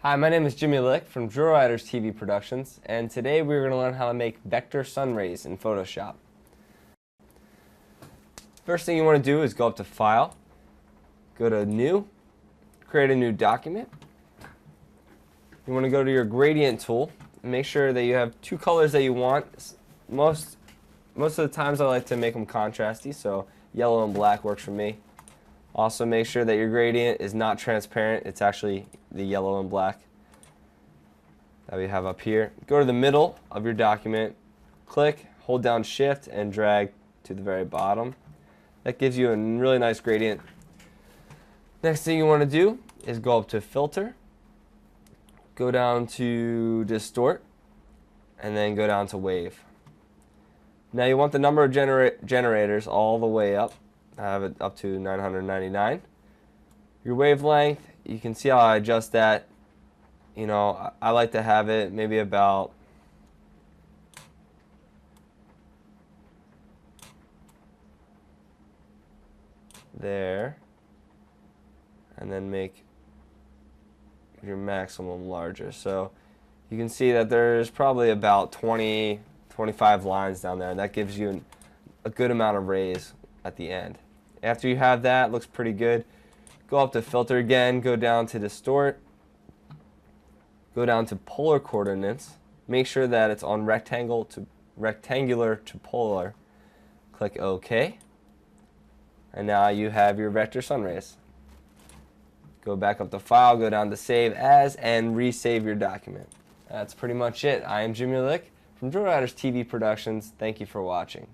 Hi, my name is Jimmy Lick from Draw Vector TV Productions, and today we're going to learn how to make vector sunrays in Photoshop. First thing you want to do is go up to File, go to New, create a new document. You want to go to your gradient tool and make sure that you have two colors that you want. Most of the times I like to make them contrasty, so yellow and black works for me. Also make sure that your gradient is not transparent, it's actually the yellow and black that we have up here. Go to the middle of your document, click, hold down Shift, and drag to the very bottom. That gives you a really nice gradient. Next thing you want to do is go up to Filter, go down to Distort, and then go down to Wave. Now you want the number of generators all the way up. I have it up to 999. Your wavelength, you can see how I adjust that. You know, I like to have it maybe about there, and then make your maximum larger. So you can see that there's probably about 25 lines down there, and that gives you a good amount of rays at the end. After you have that, looks pretty good. Go up to Filter again, go down to Distort, go down to Polar Coordinates. Make sure that it's on rectangular to polar. Click OK. And now you have your vector sunrays. Go back up to File, go down to Save As, and resave your document. That's pretty much it. I am Jimmy Lick from Draw Vector TV Productions. Thank you for watching.